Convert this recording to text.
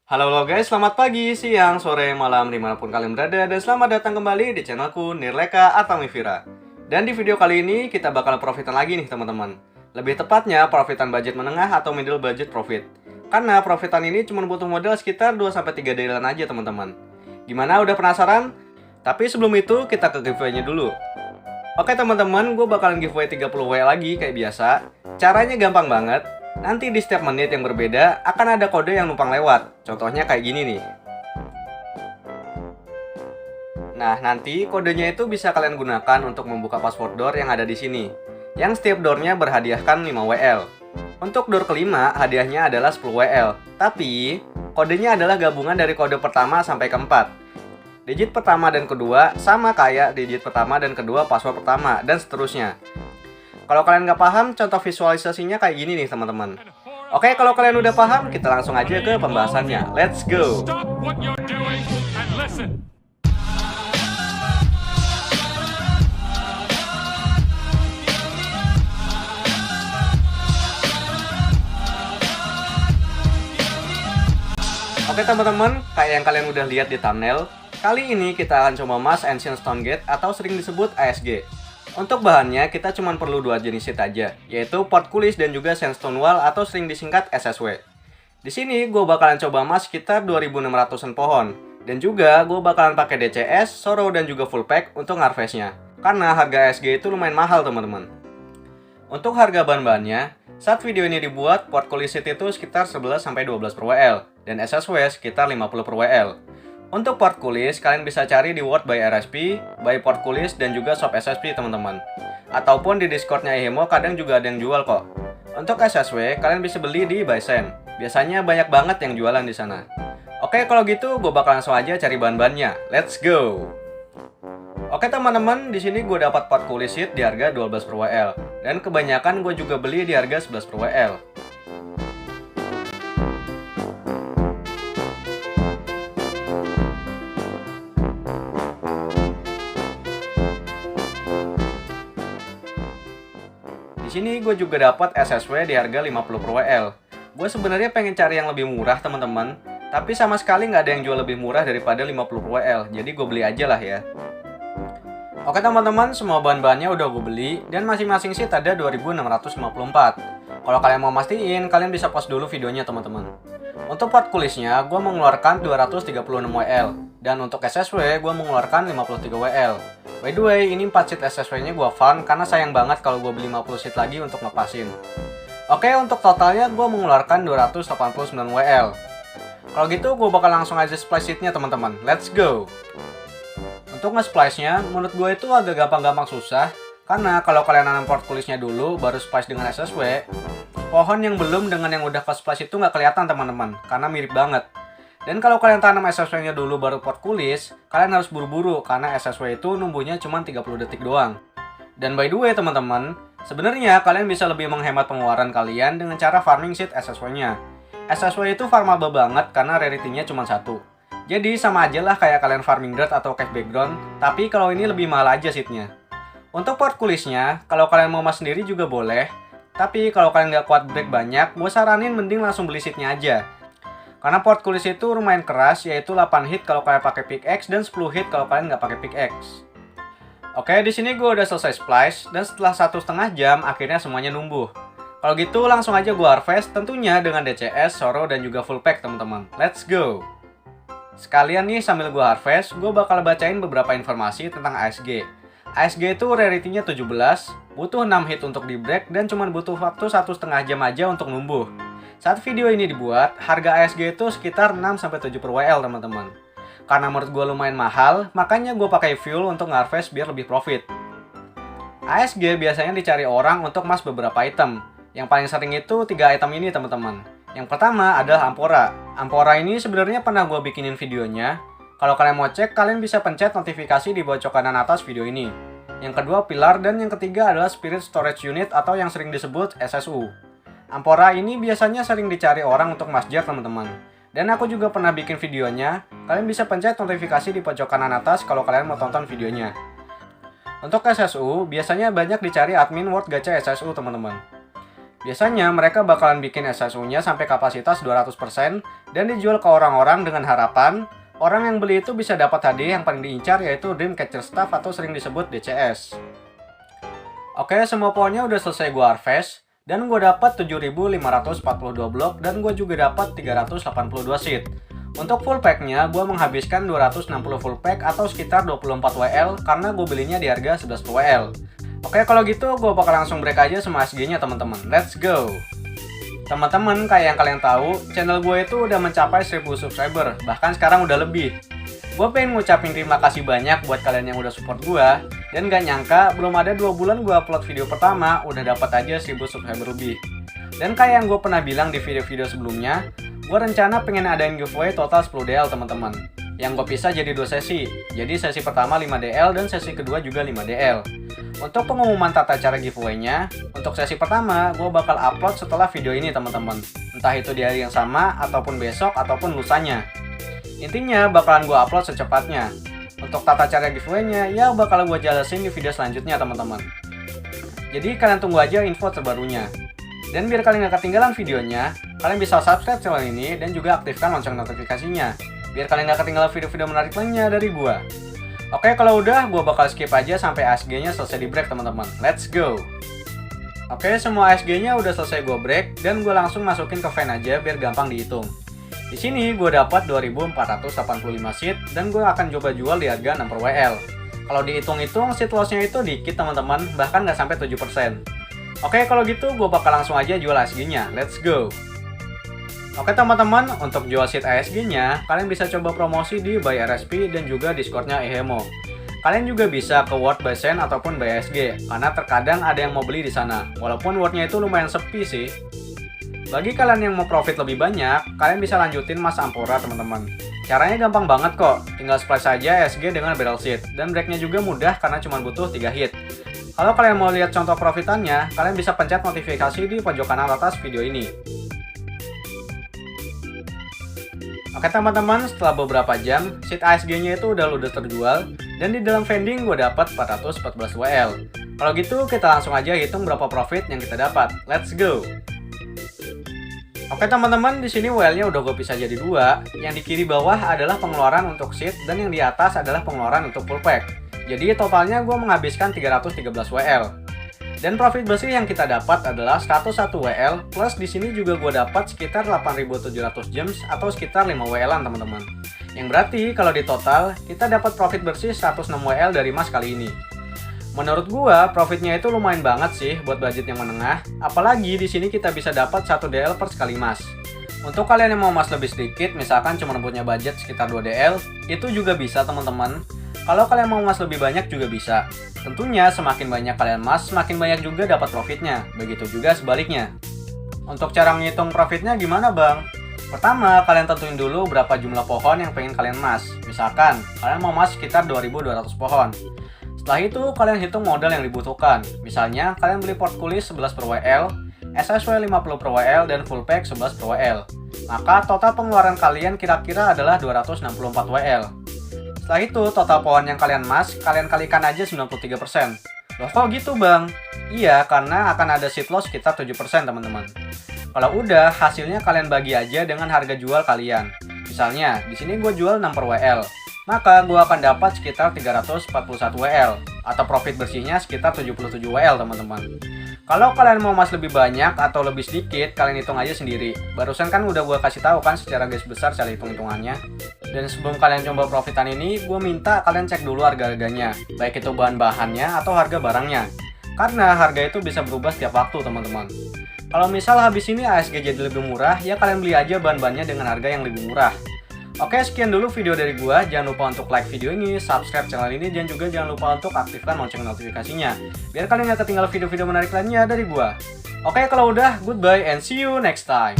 Halo guys, selamat pagi, siang, sore, malam, dimanapun kalian berada, dan selamat datang kembali di channelku Nirleka Atamivira. Dan di video kali ini kita bakal profitan lagi nih teman-teman. Lebih tepatnya profitan budget menengah atau middle budget profit. Karena profitan ini cuma butuh modal sekitar 2-3 dailan aja teman-teman. Gimana, udah penasaran? Tapi sebelum itu kita ke giveaway-nya dulu. Oke teman-teman, gue bakalan giveaway 30 W lagi kayak biasa. Caranya gampang banget. Nanti di setiap menit yang berbeda akan ada kode yang numpang lewat. Contohnya kayak gini nih. Nah, nanti kodenya itu bisa kalian gunakan untuk membuka password door yang ada di sini. Yang setiap doornya berhadiahkan 5 WL. Untuk door kelima, hadiahnya adalah 10 WL. Tapi, kodenya adalah gabungan dari kode pertama sampai keempat. Digit pertama dan kedua sama kayak digit pertama dan kedua password pertama, dan seterusnya. Kalau kalian nggak paham, contoh visualisasinya kayak gini nih teman-teman. Oke, kalau kalian udah paham, kita langsung aja ke pembahasannya. Let's go! Oke teman-teman, kayak yang kalian udah lihat di thumbnail, kali ini kita akan coba mas Ancient Stone Gate atau sering disebut ASG. Untuk bahannya, kita cuma perlu dua jenis sheet aja, yaitu Portcullis dan juga Sandstone Wall atau sering disingkat SSW. Di sini gue bakalan coba mas sekitar 2600-an pohon, dan juga gue bakalan pakai DCS, Sorrow dan juga full pack untuk harvestnya. Karena harga SG itu lumayan mahal teman-teman. Untuk harga bahan-bahannya, saat video ini dibuat, Portcullis sheet itu sekitar 11-12 per WL, dan SSW sekitar 50 per WL. Untuk Portcullis, kalian bisa cari di World by RSP, by Portcullis, dan juga Shop SSP teman-teman. Ataupun di Discordnya Ehemo kadang juga ada yang jual kok. Untuk SSW, kalian bisa beli di Bison. Biasanya banyak banget yang jualan di sana. Oke, kalau gitu gue bakal langsung aja cari bahan-bahannya. Let's go! Oke teman-teman, di sini gue dapat Portcullis sheet di harga 12 per WL. Dan kebanyakan gue juga beli di harga 11 per WL. Di sini gue juga dapat SSW di harga 50 per WL. Gue sebenarnya pengen cari yang lebih murah teman-teman, tapi sama sekali nggak ada yang jual lebih murah daripada 50 per WL, jadi gue beli aja lah ya. Oke teman-teman, semua bahan-bahannya udah gue beli, dan masing-masing sheet ada 2654. Kalau kalian mau mastiin, kalian bisa pause dulu videonya teman-teman. Untuk Portcullisnya, gue mengeluarkan 236 WL, dan untuk SSW, gue mengeluarkan 53 WL. By the way, ini 4 sheet SSW-nya gue farm karena sayang banget kalau gue beli 50 sheet lagi untuk ngepasin. Oke, untuk totalnya gue mengeluarkan 289 WL. Kalau gitu, gue bakal langsung aja splice sheet-nya teman-teman. Let's go! Untuk nge-splice-nya, menurut gue itu agak gampang-gampang susah. Karena kalau kalian nanam Portcullis-nya dulu, baru splice dengan SSW, pohon yang belum dengan yang udah ke splice itu nggak kelihatan teman-teman, karena mirip banget. Dan kalau kalian tanam SSW-nya dulu baru Portcullis, kalian harus buru-buru karena SSW itu numbuhnya cuma 30 detik doang. Dan by the way teman-teman, sebenarnya kalian bisa lebih menghemat pengeluaran kalian dengan cara farming seed SSW-nya. SSW itu farmable banget karena rarity-nya cuma 1. Jadi sama aja lah kayak kalian farming dirt atau cave background, tapi kalau ini lebih mahal aja seednya. Untuk Portcullis-nya, kalau kalian mau mas sendiri juga boleh, tapi kalau kalian nggak kuat break banyak, gue saranin mending langsung beli seednya aja. Karena Portcullis itu lumayan keras, yaitu 8 hit kalau kalian pakai pickaxe dan 10 hit kalau kalian nggak pakai pickaxe. Oke, di sini gue udah selesai splice, dan setelah 1,5 jam akhirnya semuanya numbuh. Kalau gitu langsung aja gue harvest, tentunya dengan DCS, Sorrow, dan juga full pack teman-teman. Let's go! Sekalian nih sambil gue harvest, gue bakal bacain beberapa informasi tentang ASG. ASG itu rarity-nya 17, butuh 6 hit untuk di break, dan cuma butuh waktu 1,5 jam aja untuk numbuh. Saat video ini dibuat, harga ASG itu sekitar 6-7 per WL teman-teman. Karena menurut gue lumayan mahal, makanya gue pakai fuel untuk nge-harvest biar lebih profit. ASG biasanya dicari orang untuk mas beberapa item. Yang paling sering itu 3 item ini teman-teman. Yang pertama adalah Ampora. Ampora ini sebenarnya pernah gue bikinin videonya. Kalau kalian mau cek, kalian bisa pencet notifikasi di pojok kanan atas video ini. Yang kedua Pilar, dan yang ketiga adalah Spirit Storage Unit atau yang sering disebut SSU. Ampora ini biasanya sering dicari orang untuk masjid teman-teman. Dan aku juga pernah bikin videonya, kalian bisa pencet notifikasi di pojok kanan atas kalau kalian mau tonton videonya. Untuk SSU, biasanya banyak dicari admin World Gacha SSU teman-teman. Biasanya mereka bakalan bikin SSU-nya sampai kapasitas 200% dan dijual ke orang-orang dengan harapan orang yang beli itu bisa dapat hadiah yang paling diincar, yaitu Dreamcatcher Staff atau sering disebut DCS. Oke, semua pohonnya udah selesai gue harvest dan gue dapat 7.542 blok dan gue juga dapat 382 seed. Untuk full packnya gue menghabiskan 260 full pack atau sekitar 24 WL karena gue belinya di harga 11 WL. Oke, kalau gitu gue bakal langsung break aja sama SG-nya teman-teman. Let's go! Teman-teman, kayak yang kalian tahu, channel gue itu udah mencapai 1000 subscriber, bahkan sekarang udah lebih. Gue pengen ngucapin terima kasih banyak buat kalian yang udah support gue, dan gak nyangka belum ada 2 bulan gue upload video pertama, udah dapat aja 1000 subscriber lebih. Dan kayak yang gue pernah bilang di video-video sebelumnya, gue rencana pengen adain giveaway total 10 DL teman-teman. Yang gue pisah jadi 2 sesi, jadi sesi pertama 5 DL dan sesi kedua juga 5 DL. Untuk pengumuman tata cara giveaway-nya, untuk sesi pertama gue bakal upload setelah video ini teman-teman. Entah itu di hari yang sama, ataupun besok, ataupun lusanya. Intinya bakalan gue upload secepatnya. Untuk tata cara giveaway-nya, ya bakal gue jelasin di video selanjutnya teman-teman. Jadi kalian tunggu aja info terbarunya. Dan biar kalian gak ketinggalan videonya, kalian bisa subscribe channel ini dan juga aktifkan lonceng notifikasinya. Biar kalian gak ketinggalan video-video menarik lainnya dari gue. Oke, kalau udah, gue bakal skip aja sampai ASG-nya selesai di break teman-teman. Let's go! Oke, semua ASG-nya udah selesai gue break, dan gue langsung masukin ke fan aja biar gampang dihitung. Di sini gue dapat 2.485 seed, dan gue akan coba jual di harga 6 per WL. Kalau dihitung-hitung, seed loss-nya itu dikit teman-teman, bahkan nggak sampai 7%. Oke, kalau gitu gue bakal langsung aja jual ASG-nya. Let's go! Oke teman-teman, untuk jual seed ASG-nya, kalian bisa coba promosi di Buy RSP dan juga Discord-nya Ehemo. Kalian juga bisa ke Word by Sen ataupun Buy ASG, karena terkadang ada yang mau beli di sana, walaupun Word-nya itu lumayan sepi sih. Bagi kalian yang mau profit lebih banyak, kalian bisa lanjutin Mas Ampora teman-teman. Caranya gampang banget kok, tinggal splash saja ASG dengan barrel seed, dan breaknya juga mudah karena cuma butuh 3 hit. Kalau kalian mau lihat contoh profitannya, kalian bisa pencet notifikasi di pojok kanan atas video ini. Oke teman-teman, setelah beberapa jam, seed ASG-nya itu udah ludes terjual, dan di dalam vending gue dapat 414 WL. Kalau gitu, kita langsung aja hitung berapa profit yang kita dapat. Let's go! Oke teman-teman, di sini WL-nya udah gue pisah jadi 2. Yang di kiri bawah adalah pengeluaran untuk seed, dan yang di atas adalah pengeluaran untuk full pack. Jadi totalnya gue menghabiskan 313 WL. Dan profit bersih yang kita dapat adalah 101 WL, plus di sini juga gue dapat sekitar 8.700 gems atau sekitar 5 WL-an teman-teman. Yang berarti kalau di total, kita dapat profit bersih 106 WL dari Mas kali ini. Menurut gue, profitnya itu lumayan banget sih buat budget yang menengah, apalagi di sini kita bisa dapat 1 DL per sekali Mas. Untuk kalian yang mau Mas lebih sedikit, misalkan cuma punya budget sekitar 2 DL, itu juga bisa teman-teman. Kalau kalian mau Mas lebih banyak juga bisa. Tentunya semakin banyak kalian Mas, semakin banyak juga dapat profitnya. Begitu juga sebaliknya. Untuk cara ngitung profitnya gimana bang? Pertama, kalian tentuin dulu berapa jumlah pohon yang pengen kalian Mas. Misalkan, kalian mau Mas sekitar 2.200 pohon. Setelah itu, kalian hitung modal yang dibutuhkan. Misalnya, kalian beli portkulis 11 per WL, SSW 50 per WL, dan full pack 11 per WL. Maka total pengeluaran kalian kira-kira adalah 264 WL. Setelah itu, total pohon yang kalian Mas, kalian kalikan aja 93%. Loh kok gitu bang? Iya, karena akan ada seed loss sekitar 7% teman-teman. Kalau udah, hasilnya kalian bagi aja dengan harga jual kalian. Misalnya, di sini gue jual 6 per WL. Maka gue akan dapat sekitar 341 WL. Atau profit bersihnya sekitar 77 WL teman-teman. Kalau kalian mau Mas lebih banyak atau lebih sedikit, kalian hitung aja sendiri. Barusan kan udah gue kasih tahu kan secara garis besar cara hitung-hitungannya. Dan sebelum kalian coba profitan ini, gue minta kalian cek dulu harga-harganya. Baik itu bahan-bahannya atau harga barangnya. Karena harga itu bisa berubah setiap waktu teman-teman. Kalau misal habis ini ASG jadi lebih murah, ya kalian beli aja bahan-bahannya dengan harga yang lebih murah. Oke, sekian dulu video dari gua. Jangan lupa untuk like video ini, subscribe channel ini, dan juga jangan lupa untuk aktifkan lonceng notifikasinya biar kalian gak ketinggalan video-video menarik lainnya dari gua. Oke, kalau udah, goodbye and see you next time.